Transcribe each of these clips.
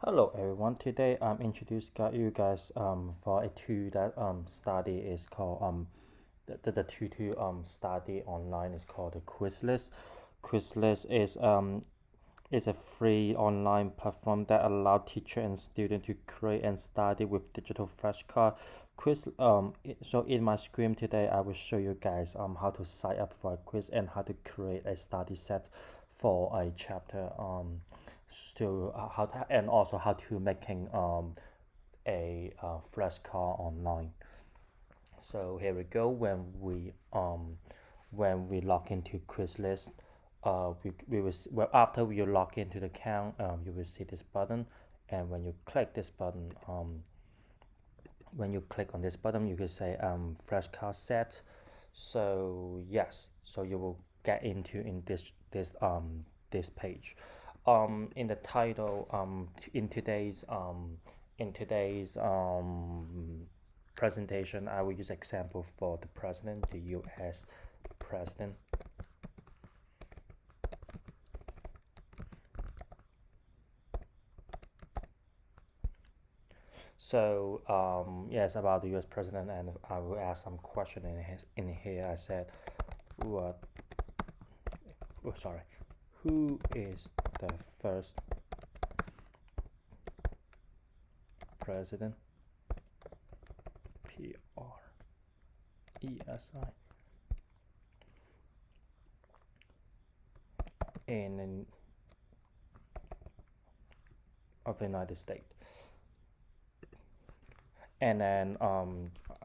Hello everyone. Today I'm you guys for a tool that study is called the tutor study online is called the Quizlist. Quizlist is a free online platform that allow teacher and student to create and study with digital flashcard. So in my screen today I will show you guys how to sign up for a quiz and how to create a study set for a chapter how to, and also how to making a flashcard online. So here we go. When we log into Quizlist, we will well, after you log into the account, you will see this button, and when you click this button, when you click on this button, you can say flashcard set. So yes, so you will get into in this page. In the title, in today's presentation, I will use example for the president, the U.S. president. So yes, about the U.S. president, and I will ask some question in here. I said, what? Oh, sorry. Who is the first president? PRESI in of the United States. And then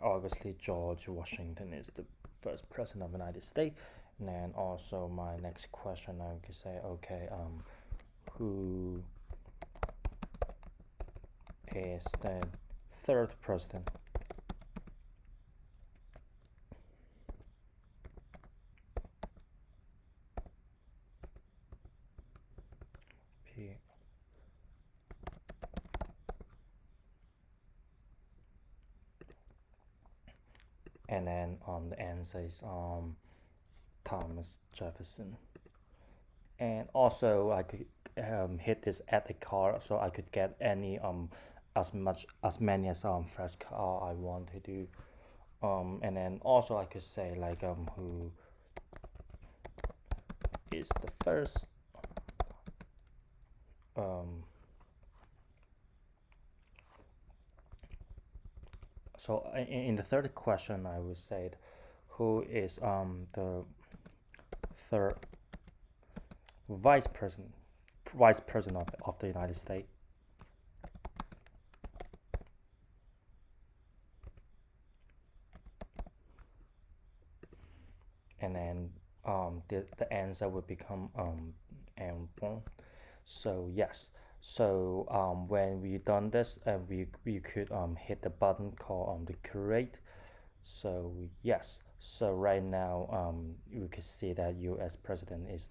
obviously George Washington is the first president of the United States. And then also my next question, I could say, okay, who is the third president? P. And then the answer is Thomas Jefferson. And also I could hit this add a card, so I could get any as many as fresh card I want to do. And then also I could say like who is the first so in the third question I would say who is the third vice president of the United States. And then the answer would become and so yes, so when we done this, we could hit the button called the create. So yes, so right now we could see that U.S. president is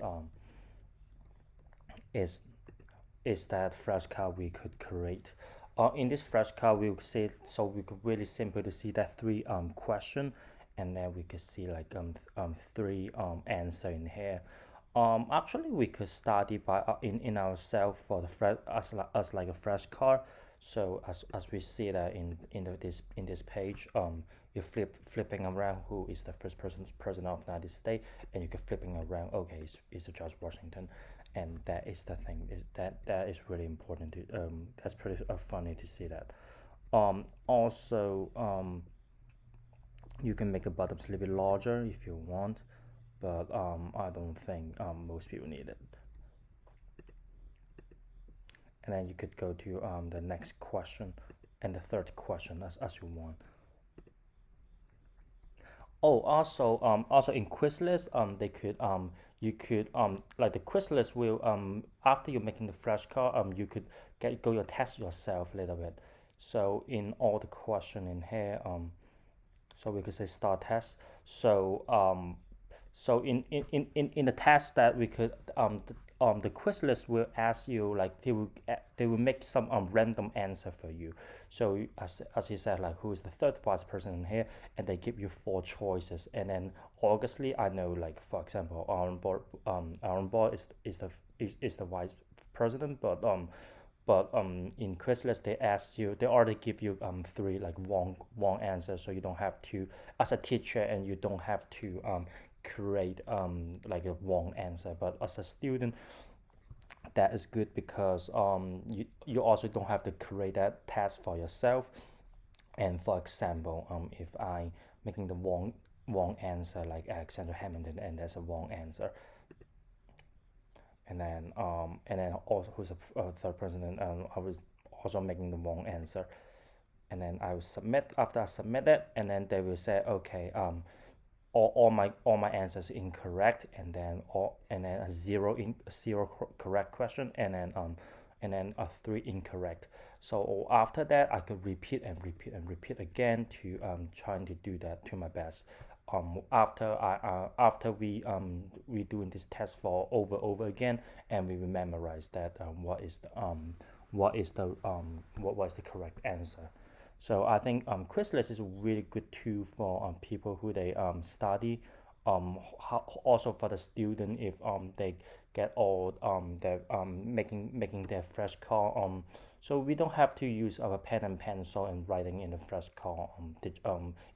is that flashcard we could create. In this flashcard, we would say, so we could really simple to see that three question, and then we could see like three answer in here. Actually, we could study by in ourselves for the as like a flashcard. So as we see that in this page, you flipping around who is the first person president of the United States, and you can flipping around, okay, it's George Washington, and that is the thing, is that is really important to that's pretty funny to see that. Also you can make the buttons a little bit larger if you want, but I don't think most people need it. And then you could go to the next question and the third question as you want. Oh, also in Quizlist, they could you could like the Quizlist will after you're making the flashcard, you could go your test yourself a little bit. So in all the question in here, so we could say start test. So so in the test that we could the Quizlist will ask you, like they will make some random answer for you. So as he said, like who is the third vice president here, and they give you four choices, and then obviously I know, like for example Aaron Burr is the vice president, but But in Quizlet they already give you three like wrong answers, so you don't have to, as a teacher, and you don't have to create like a wrong answer. But as a student, that is good because you also don't have to create that test for yourself. And for example, if I making the wrong answer like Alexander Hamilton, and that's a wrong answer, and then also who's a third person, and I was also making the wrong answer, and then I will submit. After I submit it, and then they will say, okay, all my answers incorrect, and then a zero correct question, and then a three incorrect. So after that, I could repeat and repeat and repeat again to trying to do that to my best. After we doing this test for over again, and we will memorize that what was the correct answer. So I think Quizlet is a really good tool for people who they study. Also for the student, if they get all their making their flashcard. So we don't have to use our pen and pencil and writing in the flashcard.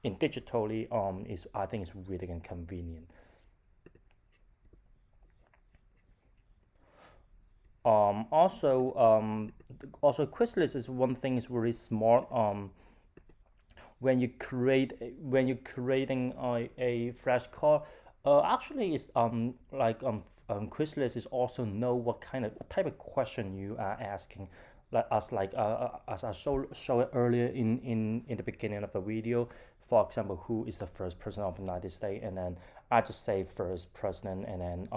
In digitally is, I think it's really inconvenient. Also Quizlet is one thing is really smart. When you're creating a flashcard, actually it's Quizlet is also know what type of question you are asking, as I show it earlier in the beginning of the video. For example, who is the first president of the United States, and then I just say first president, and then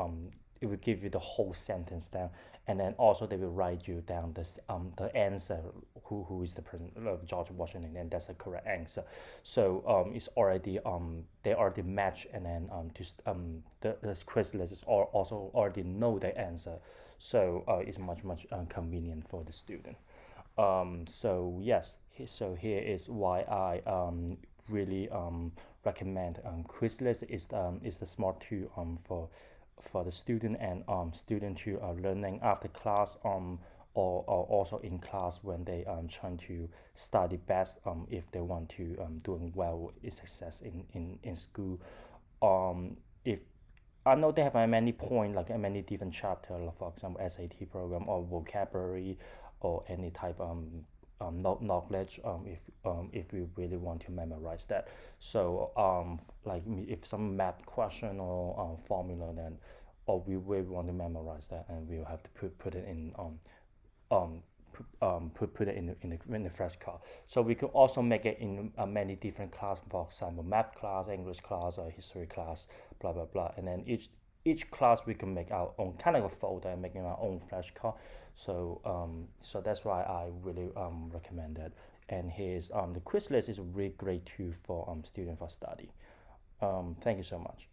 it will give you the whole sentence down, and then also they will write you down the answer, who is the president of George Washington, and that's the correct answer. So it's already they already match, and then the Quizlet is also already know the answer, so it's much convenient for the student. So yes, so here is why I really recommend Quizlet is the smart tool for the student, and student who are learning after class, or also in class when they trying to study best, if they want to doing well in success in school. If I know they have many point, like many different chapter, like for example SAT program or vocabulary, or any type knowledge, if we really want to memorize that. So if some math question or formula, then or we really want to memorize that, and we'll have to put it in um put it in the flashcard. So we could also make it in many different class, for example math class, English class, or history class, blah blah blah, and then each class we can make our own kind of a folder and making our own flashcard. So that's why I really recommend that. And here's the Quizlet is a really great tool for student for study. Thank you so much.